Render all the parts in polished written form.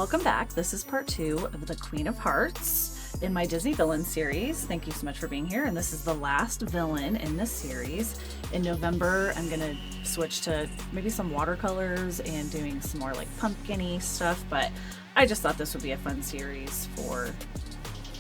Welcome back. This is part 2 of the Queen of Hearts in my Disney villain series. Thank you so much for being here. And this is the last villain in this series. In November, I'm going to switch to maybe some watercolors and doing some more like pumpkin-y stuff, but I just thought this would be a fun series for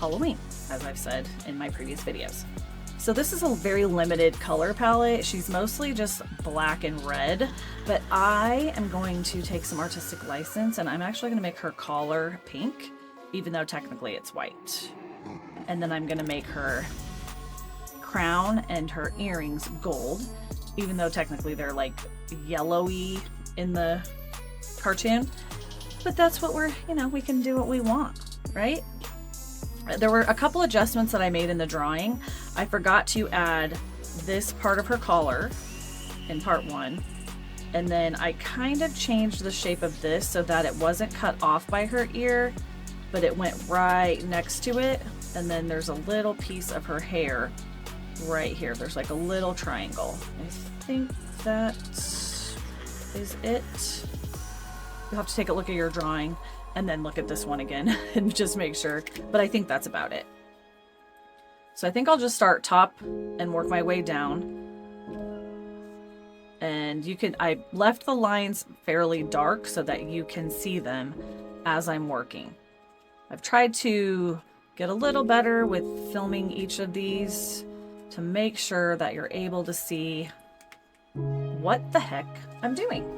Halloween, as I've said in my previous videos. So this is a very limited color palette. She's mostly just black and red, but I am going to take some artistic license and I'm actually going to make her collar pink, even though technically it's white. And then I'm going to make her crown and her earrings gold, even though technically they're like yellowy in the cartoon. But that's what we're, we can do what we want, right? There were a couple adjustments that I made in the drawing. I forgot to add this part of her collar in part 1. And then I kind of changed the shape of this so that it wasn't cut off by her ear, but it went right next to it. And then there's a little piece of her hair right here. There's like a little triangle. I think that is it. You'll have to take a look at your drawing and then look at this one again and just make sure. But I think that's about it. So I think I'll just start top and work my way down. And I left the lines fairly dark so that you can see them as I'm working. I've tried to get a little better with filming each of these to make sure that you're able to see what the heck I'm doing.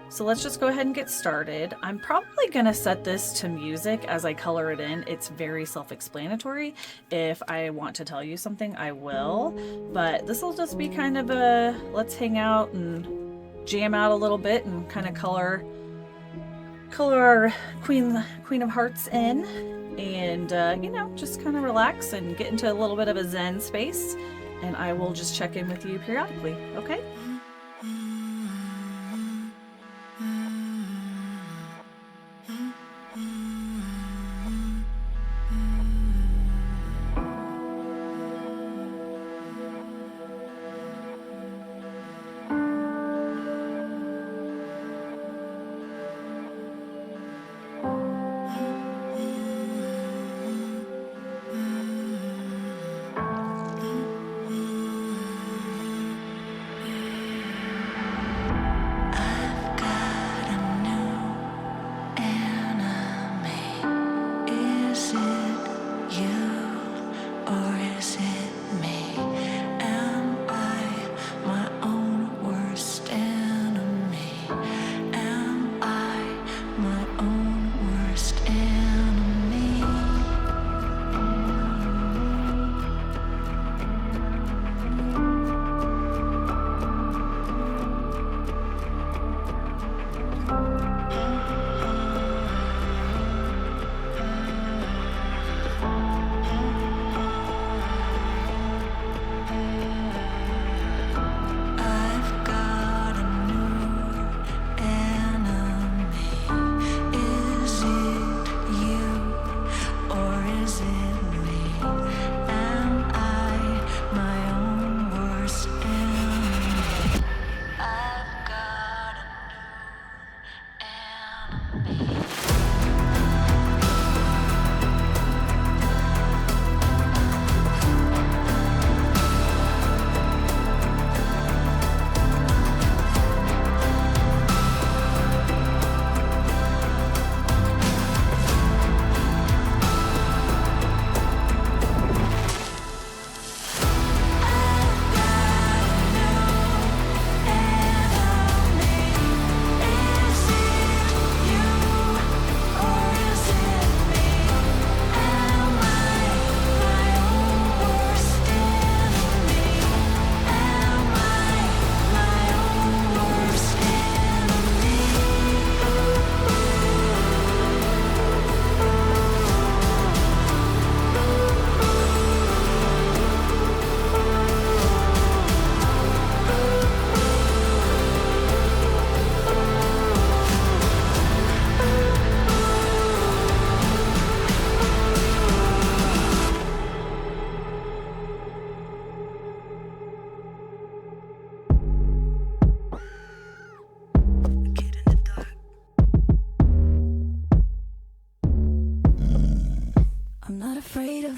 So let's just go ahead and get started. I'm probably gonna set this to music as I color it in. It's very self-explanatory. If I want to tell you something, I will. But this will just be kind of a, let's hang out and jam out a little bit and kind of color our Queen of Hearts in. And, just kind of relax and get into a little bit of a zen space. And I will just check in with you periodically, okay?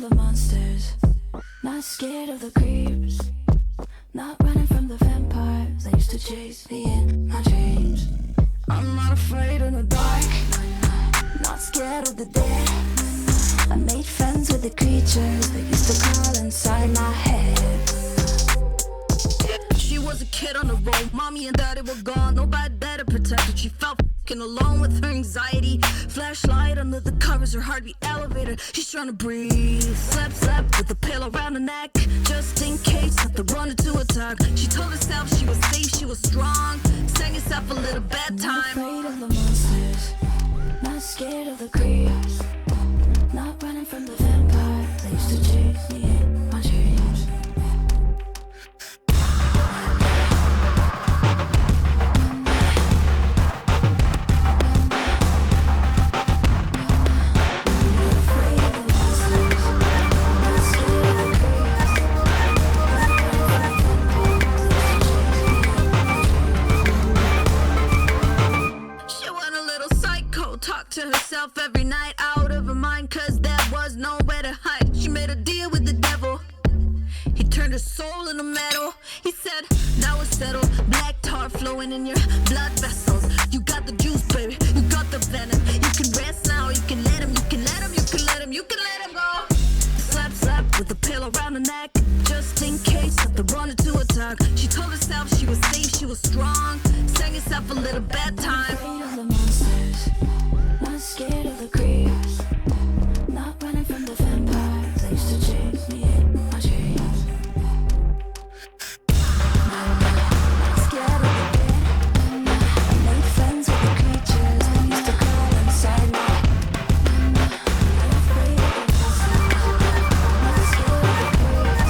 the monsters, not scared of the creeps, not running from the vampires that used to chase me in my dreams. I'm not afraid of the dark, not scared of the dead. I made friends with the creatures that used to crawl inside my head. She was a kid on the road, mommy and daddy were gone, nobody there to protect her. She felt f***ing alone with her anxiety. Flashlight under the covers, her heartbeat elevator, she's trying to breathe. Slept with a pillow around her neck, just in case something wanted to attack. She told herself she was safe, she was strong, sang herself a little bedtime. Not afraid of the monsters, not scared of the creeps, not running from the vampires that used to chase me in my dreams. To herself every night, out of her mind, cause there was nowhere to hide. She made a deal with the devil, he turned her soul into metal. He said, now it's settled, black tar flowing in your blood vessels. You got the juice, baby, you got the venom. You can rest now, you can let him, you can let him, you can let him, you can let him go. Slept with a pillow around her neck, just in case something wanted to attack. She told herself she was safe, she was strong, sang herself a little bedtime. Not scared of the creeps, not running from the vampires that used to chase me in my dreams. Not scared of the dead, I made friends with the creatures that used to crawl inside me. Not afraid of the monsters, not scared of the creeps,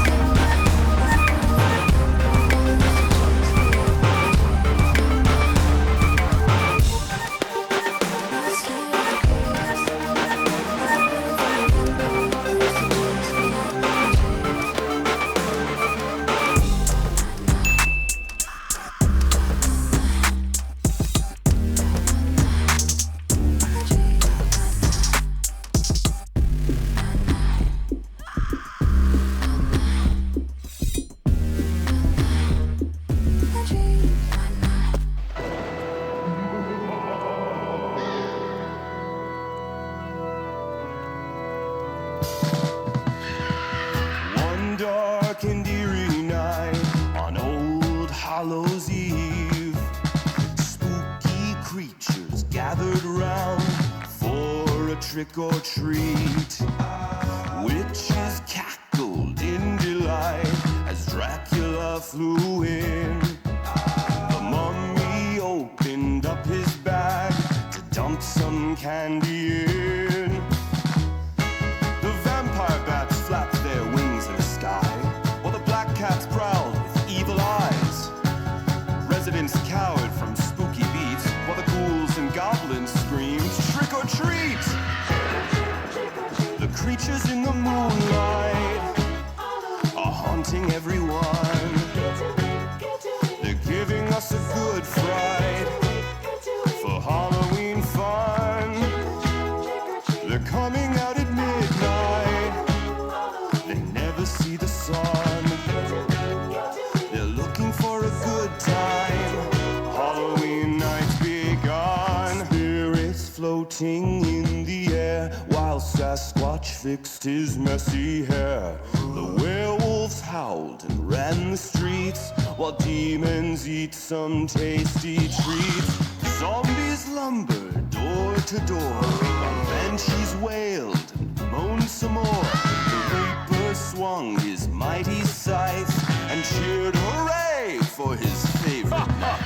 trick or treat. Witches cackled in delight as Dracula flew in. The mummy opened up his bag to dump some candy in. The vampire bats flapped their wings in the sky, while the black cats prowled with evil eyes. Residents cowered from spooky beats, while the ghouls and goblins screamed, "Trick or treat!" The creatures in the moonlight are haunting everyone. They're giving us a good fright for Halloween fun. They're coming out at midnight. They never see the sun. They're looking for a good time. Halloween night's begun. Spirits floating in the air while Sasquatch fixed his messy hair. The werewolves howled and ran the streets while demons eat some tasty treats. Zombies lumbered door to door while banshees wailed and moaned some more. The reaper swung his mighty scythe and cheered hooray for his favorite knight.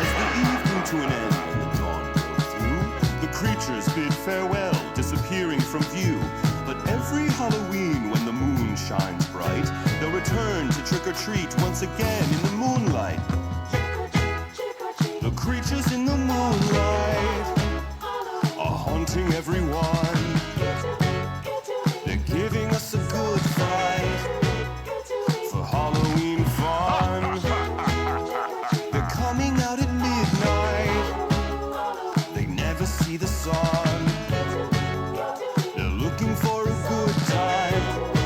As the evening to an end and the dawn broke through, the creatures bid farewell, disappearing from view. But every Halloween when the moon shines bright, they'll return to trick or treat once again in the moonlight. The creatures in the moonlight are haunting everyone. They're giving us a good fight for Halloween fun. They're coming out at midnight. They never see the sun. They're looking for a good time.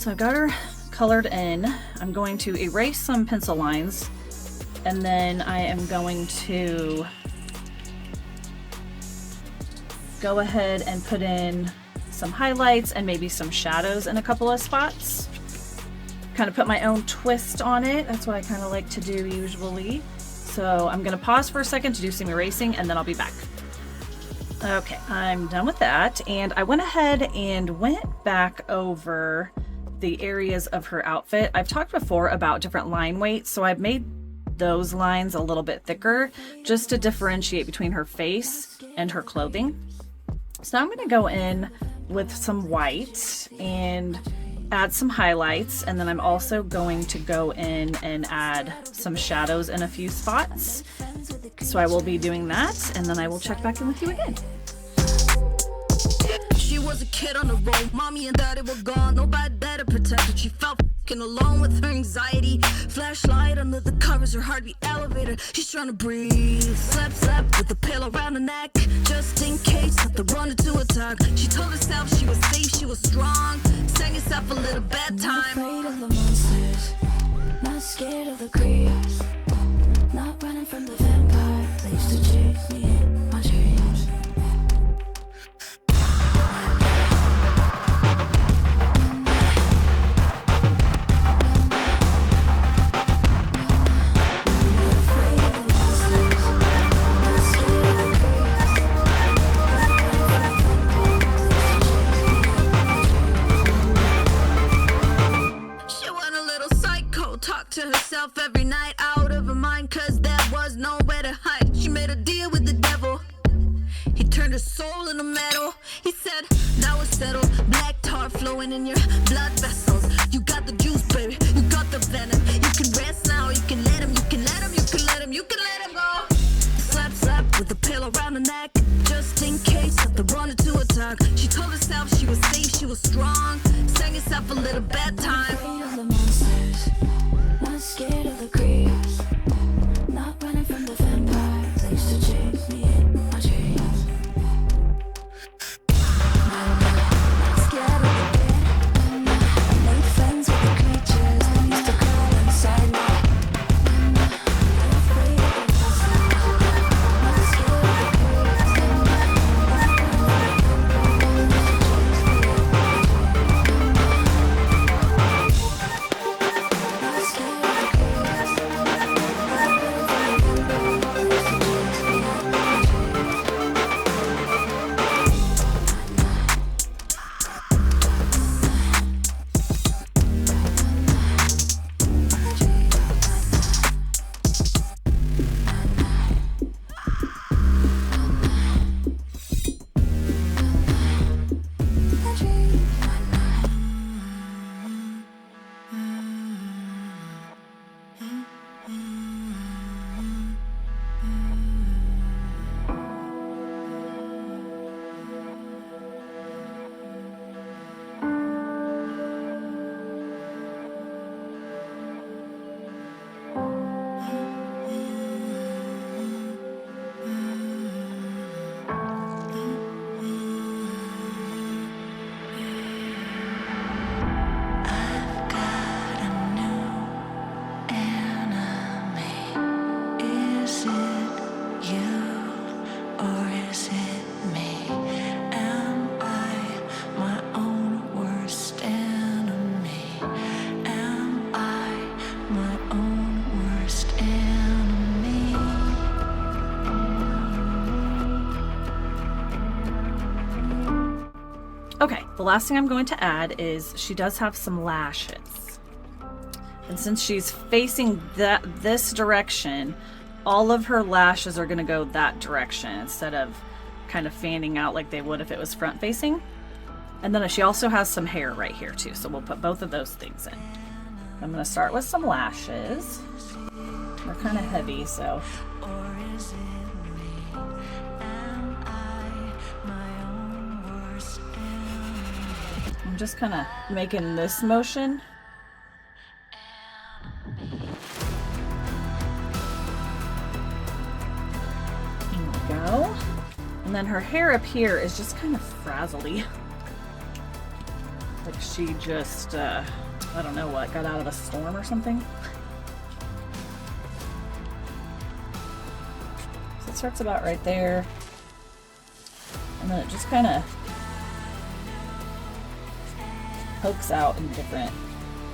So I've got her colored in. I'm going to erase some pencil lines, and then I am going to go ahead and put in some highlights and maybe some shadows in a couple of spots. Kind of put my own twist on it. That's what I kind of like to do usually. So I'm going to pause for a second to do some erasing, and then I'll be back. Okay, I'm done with that, and I went ahead and went back over the areas of her outfit. I've talked before about different line weights, so I've made those lines a little bit thicker just to differentiate between her face and her clothing. So now I'm going to go in with some white and add some highlights, and then I'm also going to go in and add some shadows in a few spots. So I will be doing that, and then I will check back in with you again. She was a kid on the road, mommy and daddy were gone, nobody there to protect her. She felt f***ing alone with her anxiety. Flashlight under the covers, her heartbeat elevator. She's trying to breathe. Slept with the pillow around her neck, just in case something wanted to attack. She told herself she was safe, she was strong. Sang herself a little bedtime. Not afraid of the monsters, not scared of the creeps, not running from the vampire. They used to chase me in my dreams. To herself every night, out of her mind, cause there was nowhere to hide. She made a deal with the devil. He turned her soul into metal. He said, now it's settled. Black tar flowing in your blood vessels. You got the juice, baby. You got the venom. You can rest now. You can let him. You can let him. You can let him. You can let him go. Slept with a pillow around her neck, just in case something wanted to attack. She told herself she was safe. She was strong. Sang herself a little bedtime. Not scared of the creeps, not running from the vampire. They used to chase me in my dreams. Not scared of the dead. I made friends with the creatures that used to crawl inside me. Not afraid of the monsters, not scared of the Okay, the last thing I'm going to add is she does have some lashes. And since she's facing this direction, all of her lashes are going to go that direction instead of kind of fanning out like they would if it was front facing. And then she also has some hair right here too, so we'll put both of those things in. I'm going to start with some lashes. They're kind of heavy, so... I'm just kind of making this motion. There we go. And then her hair up here is just kind of frazzly. Like she just, I don't know what, got out of a storm or something. So it starts about right there. And then it just kind of pokes out in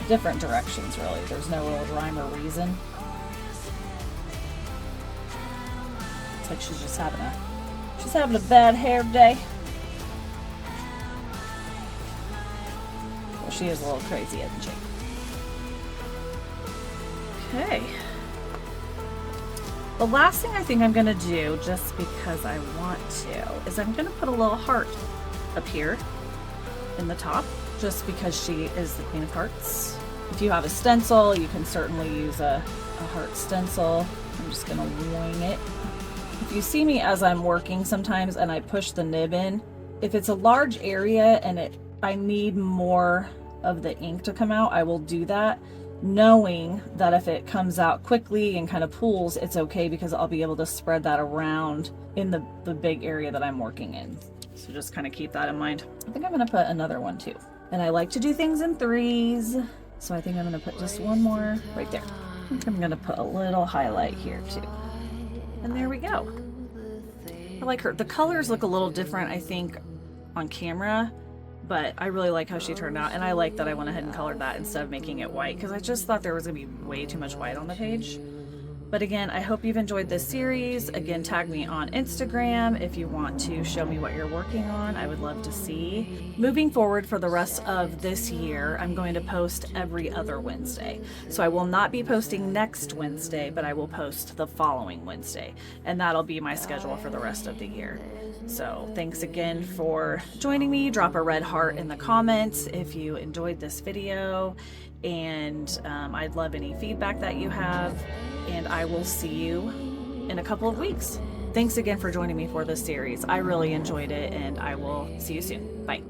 different directions, really. There's no real rhyme or reason. It's like she's having a bad hair day. Well, she is a little crazy, isn't she? Okay. The last thing I think I'm gonna do, just because I want to, is I'm gonna put a little heart up here in the top, just because she is the Queen of Hearts. If you have a stencil, you can certainly use a heart stencil. I'm just gonna wing it. If you see me as I'm working sometimes and I push the nib in, if it's a large area and I need more of the ink to come out, I will do that, knowing that if it comes out quickly and kind of pools, it's okay because I'll be able to spread that around in the big area that I'm working in. So just kind of keep that in mind. I think I'm going to put another one too. And I like to do things in threes, so I think I'm going to put just one more right there. I think I'm going to put a little highlight here too. And there we go. I like her. The colors look a little different, I think, on camera, but I really like how she turned out, and I like that I went ahead and colored that instead of making it white, because I just thought there was going to be way too much white on the page. But again, I hope you've enjoyed this series. Again, tag me on Instagram if you want to show me what you're working on. I would love to see. Moving forward for the rest of this year, I'm going to post every other Wednesday. So I will not be posting next Wednesday, but I will post the following Wednesday. And that'll be my schedule for the rest of the year. So thanks again for joining me. Drop a red heart in the comments if you enjoyed this video. And I'd love any feedback that you have. And I will see you in a couple of weeks. Thanks again for joining me for this series. I really enjoyed it, and I will see you soon. Bye.